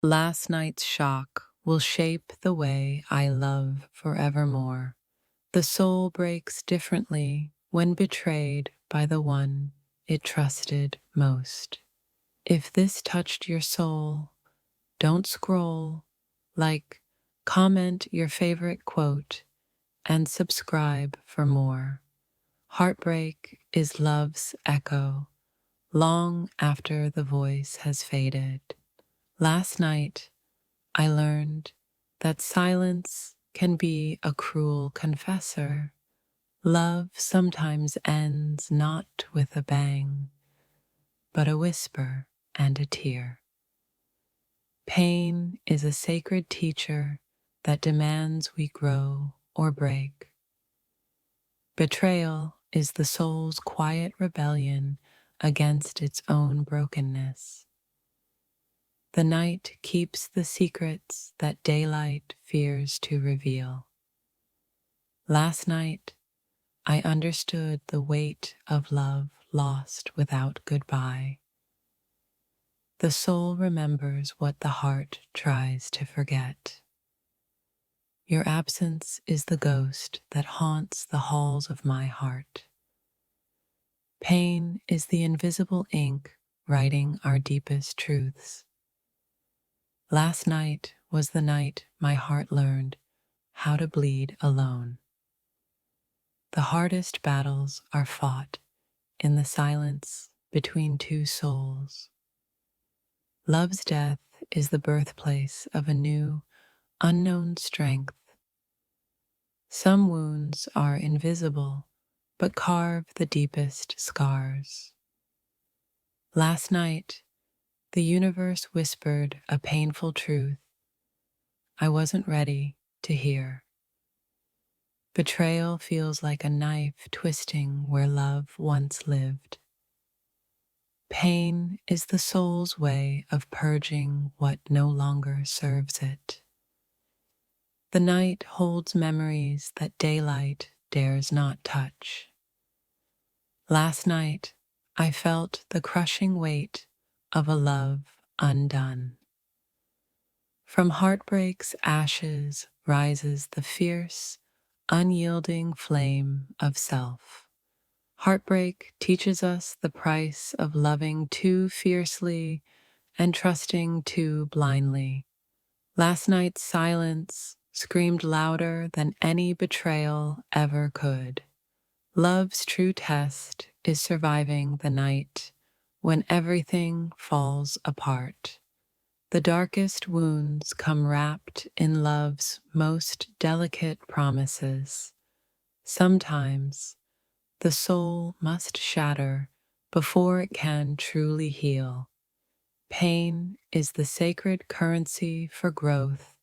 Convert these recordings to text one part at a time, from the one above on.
Last night's shock will shape the way I love forevermore. The soul breaks differently when betrayed by the one it trusted most. If this touched your soul, don't scroll, like, comment your favorite quote, and subscribe for more. Heartbreak is love's echo, long after the voice has faded. Last night, I learned that silence can be a cruel confessor. Love sometimes ends not with a bang, but a whisper and a tear. Pain is a sacred teacher that demands we grow or break. Betrayal is the soul's quiet rebellion against its own brokenness. The night keeps the secrets that daylight fears to reveal. Last night, I understood the weight of love lost without goodbye. The soul remembers what the heart tries to forget. Your absence is the ghost that haunts the halls of my heart. Pain is the invisible ink writing our deepest truths. Last night was the night my heart learned how to bleed alone. The hardest battles are fought in the silence between two souls. Love's death is the birthplace of a new, unknown strength. Some wounds are invisible, but carve the deepest scars. Last night, the universe whispered a painful truth I wasn't ready to hear. Betrayal feels like a knife twisting where love once lived. Pain is the soul's way of purging what no longer serves it. The night holds memories that daylight dares not touch. Last night, I felt the crushing weight of a love undone. From heartbreak's ashes rises the fierce, unyielding flame of self. Heartbreak teaches us the price of loving too fiercely and trusting too blindly. Last night's silence screamed louder than any betrayal ever could. Love's true test is surviving the night when everything falls apart. The darkest wounds come wrapped in love's most delicate promises. Sometimes, the soul must shatter before it can truly heal. Pain is the sacred currency for growth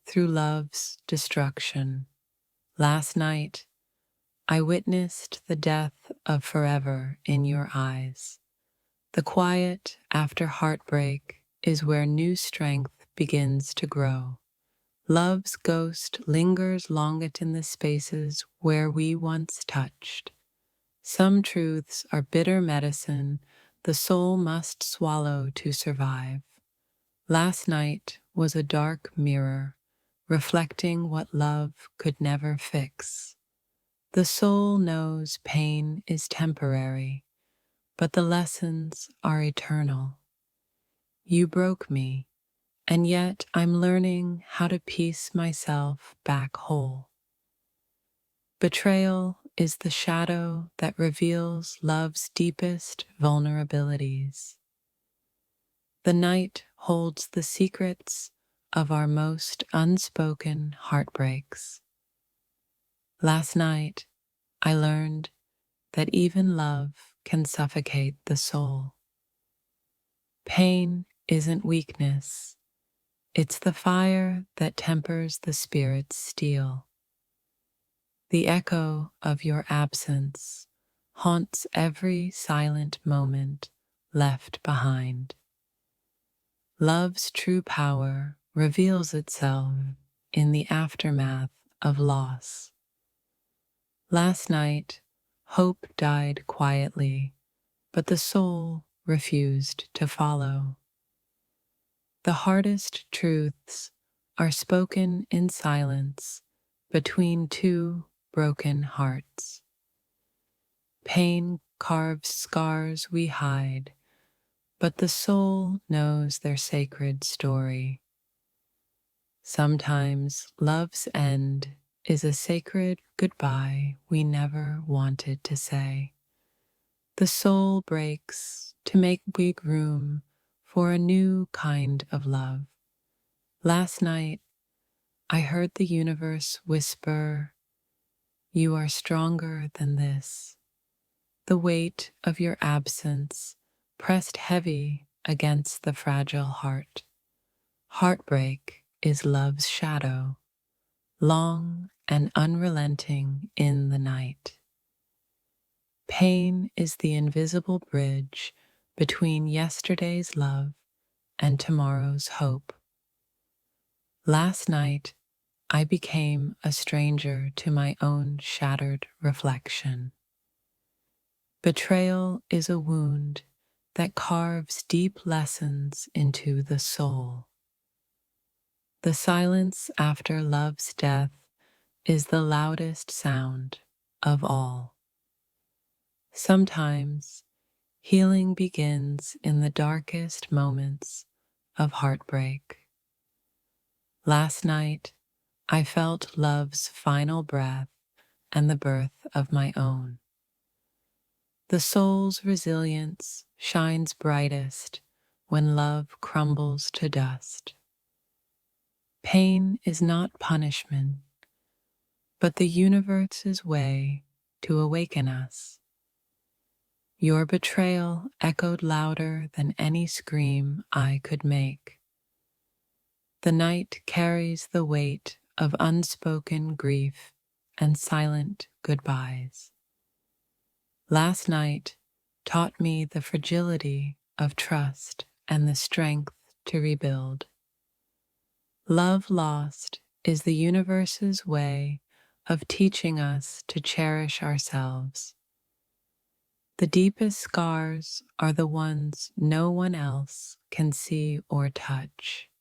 through love's destruction. Last night, I witnessed the death of forever in your eyes. The quiet after heartbreak is where new strength begins to grow. Love's ghost lingers longest in the spaces where we once touched. Some truths are bitter medicine the soul must swallow to survive. Last night was a dark mirror, reflecting what love could never fix. The soul knows pain is temporary, but the lessons are eternal. You broke me, and yet I'm learning how to piece myself back whole. Betrayal is the shadow that reveals love's deepest vulnerabilities. The night holds the secrets of our most unspoken heartbreaks. Last night, I learned that even love can suffocate the soul. Pain isn't weakness, it's the fire that tempers the spirit's steel. The echo of your absence haunts every silent moment left behind. Love's true power reveals itself in the aftermath of loss. Last night, hope died quietly, but the soul refused to follow. The hardest truths are spoken in silence between two broken hearts. Pain carves scars we hide, but the soul knows their sacred story. Sometimes love's end is a sacred goodbye we never wanted to say. The soul breaks to make big room for a new kind of love. Last night, I heard the universe whisper, "You are stronger than this." The weight of your absence pressed heavy against the fragile heart. Heartbreak is love's shadow, long and unrelenting in the night. Pain is the invisible bridge between yesterday's love and tomorrow's hope. Last night, I became a stranger to my own shattered reflection. Betrayal is a wound that carves deep lessons into the soul. The silence after love's death is the loudest sound of all. Sometimes healing begins in the darkest moments of heartbreak. Last night, I felt love's final breath and the birth of my own. The soul's resilience shines brightest when love crumbles to dust. Pain is not punishment, but the universe's way to awaken us. Your betrayal echoed louder than any scream I could make. The night carries the weight of unspoken grief and silent goodbyes. Last night taught me the fragility of trust and the strength to rebuild. Love lost is the universe's way of teaching us to cherish ourselves. The deepest scars are the ones no one else can see or touch.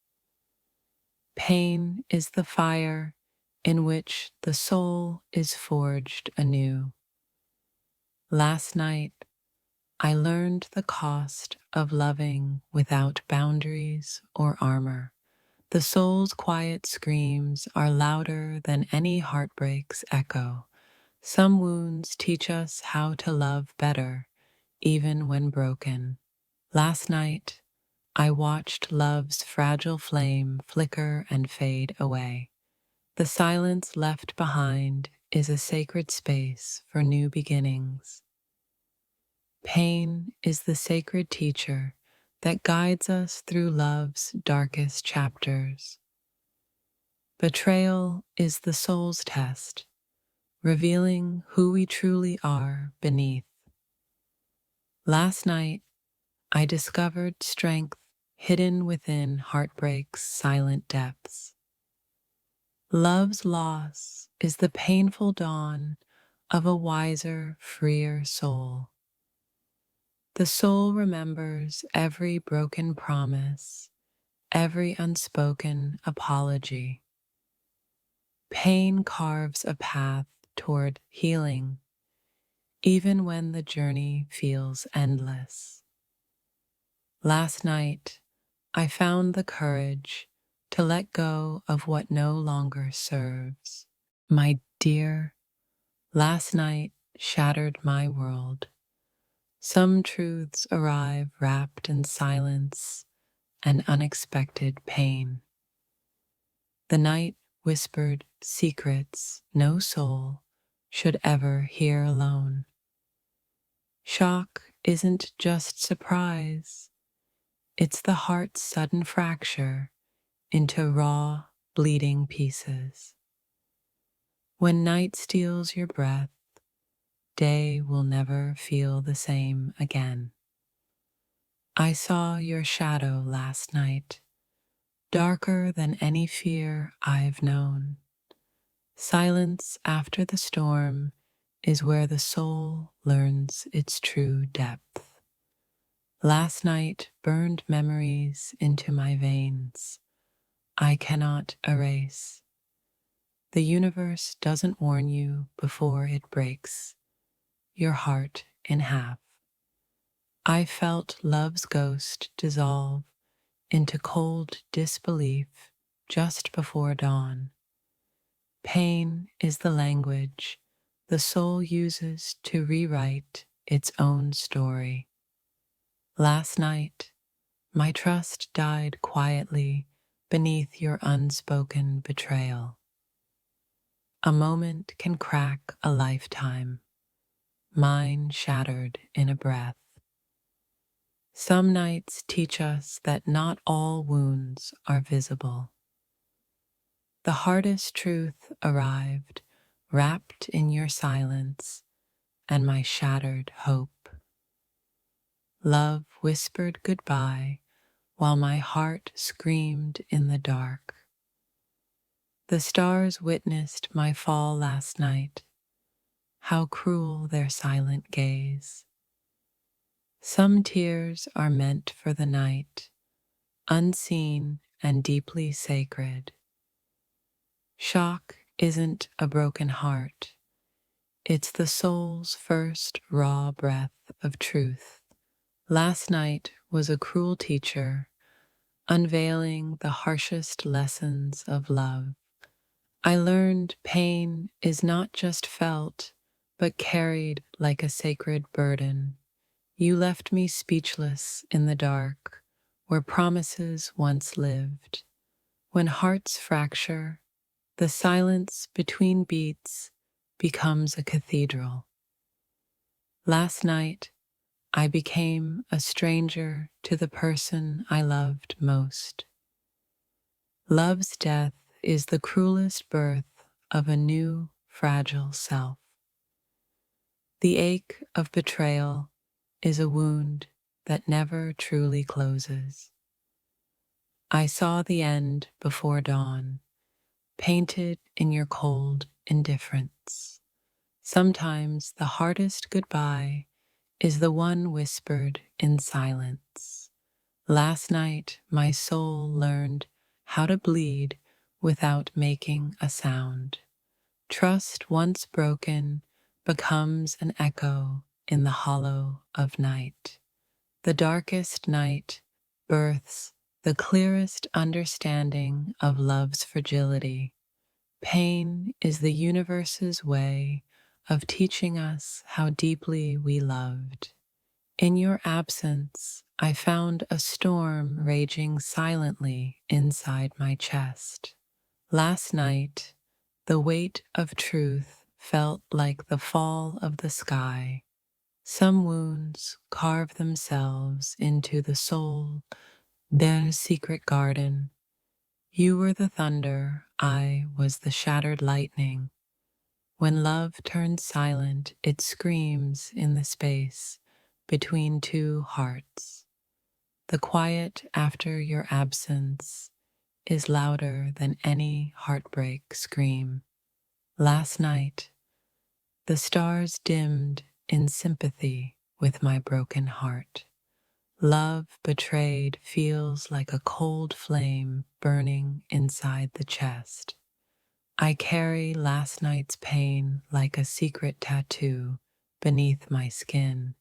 Pain is the fire in which the soul is forged anew. Last night, I learned the cost of loving without boundaries or armor. The soul's quiet screams are louder than any heartbreak's echo. Some wounds teach us how to love better, even when broken. Last night, I watched love's fragile flame flicker and fade away. The silence left behind is a sacred space for new beginnings. Pain is the sacred teacher that guides us through love's darkest chapters. Betrayal is the soul's test, revealing who we truly are beneath. Last night, I discovered strength hidden within heartbreak's silent depths. Love's loss is the painful dawn of a wiser, freer soul. The soul remembers every broken promise, every unspoken apology. Pain carves a path toward healing, even when the journey feels endless. Last night, I found the courage to let go of what no longer serves. My dear, last night shattered my world. Some truths arrive wrapped in silence and unexpected pain. The night whispered secrets no soul should ever hear alone. Shock isn't just surprise, it's the heart's sudden fracture into raw, bleeding pieces. When night steals your breath, day will never feel the same again. I saw your shadow last night, darker than any fear I've known. Silence after the storm is where the soul learns its true depth. Last night burned memories into my veins I cannot erase. The universe doesn't warn you before it breaks your heart in half. I felt love's ghost dissolve into cold disbelief just before dawn. Pain is the language the soul uses to rewrite its own story. Last night, my trust died quietly beneath your unspoken betrayal. A moment can crack a lifetime, mine shattered in a breath. Some nights teach us that not all wounds are visible. The hardest truth arrived, wrapped in your silence and my shattered hope. Love whispered goodbye while my heart screamed in the dark. The stars witnessed my fall last night. How cruel their silent gaze. Some tears are meant for the night, unseen and deeply sacred. Shock isn't a broken heart. It's the soul's first raw breath of truth. Last night was a cruel teacher, unveiling the harshest lessons of love. I learned pain is not just felt, but carried like a sacred burden. You left me speechless in the dark, where promises once lived. When hearts fracture, the silence between beats becomes a cathedral. Last night, I became a stranger to the person I loved most. Love's death is the cruelest birth of a new, fragile self. The ache of betrayal is a wound that never truly closes. I saw the end before dawn, painted in your cold indifference. Sometimes the hardest goodbye is the one whispered in silence. Last night, my soul learned how to bleed without making a sound. Trust once broken becomes an echo in the hollow of night. The darkest night births the clearest understanding of love's fragility. Pain is the universe's way of teaching us how deeply we loved. In your absence, I found a storm raging silently inside my chest. Last night, the weight of truth felt like the fall of the sky. Some wounds carve themselves into the soul, their secret garden. You were the thunder, I was the shattered lightning. When love turns silent, it screams in the space between two hearts. The quiet after your absence is louder than any heartbreak scream. Last night, the stars dimmed in sympathy with my broken heart. Love betrayed feels like a cold flame burning inside the chest. I carry last night's pain like a secret tattoo beneath my skin.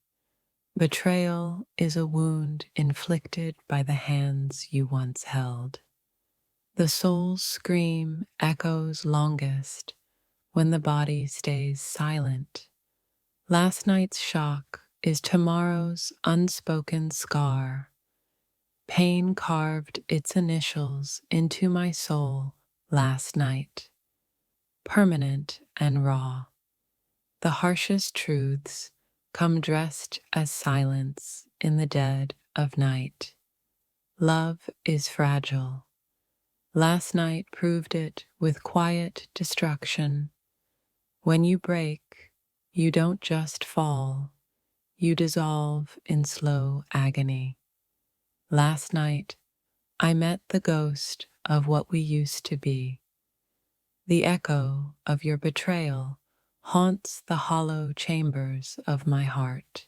Betrayal is a wound inflicted by the hands you once held. The soul's scream echoes longest when the body stays silent. Last night's shock is tomorrow's unspoken scar. Pain carved its initials into my soul last night, permanent and raw. The harshest truths come dressed as silence in the dead of night. Love is fragile. Last night proved it with quiet destruction. When you break, you don't just fall, you dissolve in slow agony. Last night, I met the ghost of what we used to be. The echo of your betrayal haunts the hollow chambers of my heart.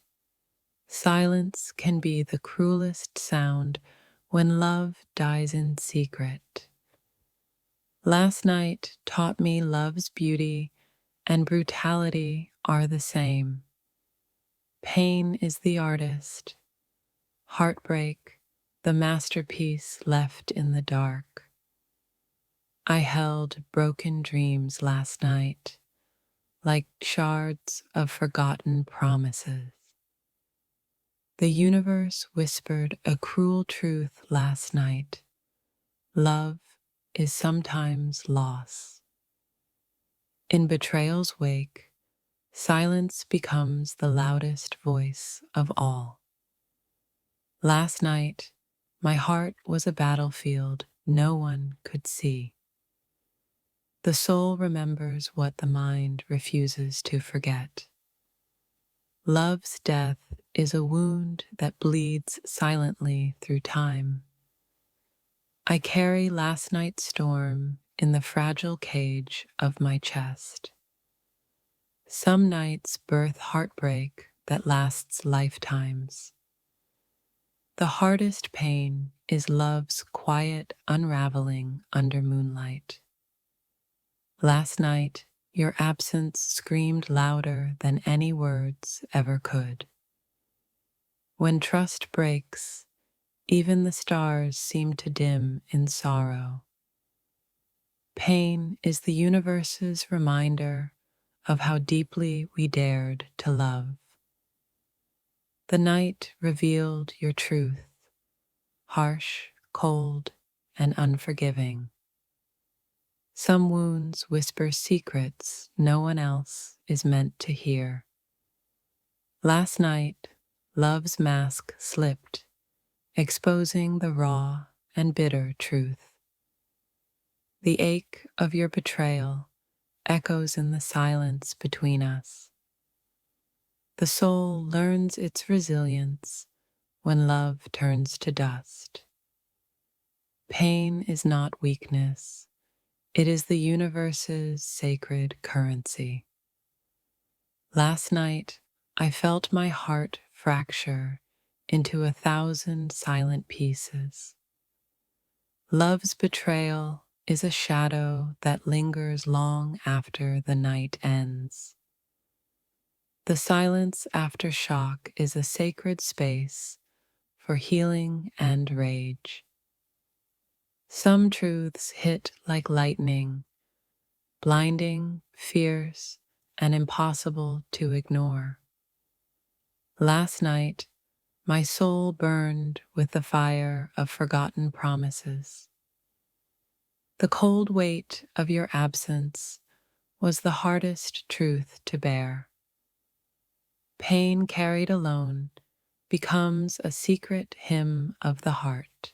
Silence can be the cruelest sound when love dies in secret. Last night taught me love's beauty and brutality are the same. Pain is the artist, heartbreak, the masterpiece left in the dark. I held broken dreams last night, like shards of forgotten promises. The universe whispered a cruel truth last night. Love is sometimes loss. In betrayal's wake, silence becomes the loudest voice of all. Last night, my heart was a battlefield no one could see. The soul remembers what the mind refuses to forget. Love's death is a wound that bleeds silently through time. I carry last night's storm in the fragile cage of my chest. Some nights birth heartbreak that lasts lifetimes. The hardest pain is love's quiet unraveling under moonlight. Last night, your absence screamed louder than any words ever could. When trust breaks, even the stars seem to dim in sorrow. Pain is the universe's reminder of how deeply we dared to love. The night revealed your truth, harsh, cold, and unforgiving. Some wounds whisper secrets no one else is meant to hear. Last night, love's mask slipped, exposing the raw and bitter truth. The ache of your betrayal echoes in the silence between us. The soul learns its resilience when love turns to dust. Pain is not weakness, it is the universe's sacred currency. Last night, I felt my heart fracture into 1,000 silent pieces. Love's betrayal is a shadow that lingers long after the night ends. The silence after shock is a sacred space for healing and rage. Some truths hit like lightning, blinding, fierce, and impossible to ignore. Last night, my soul burned with the fire of forgotten promises. The cold weight of your absence was the hardest truth to bear. Pain carried alone becomes a secret hymn of the heart.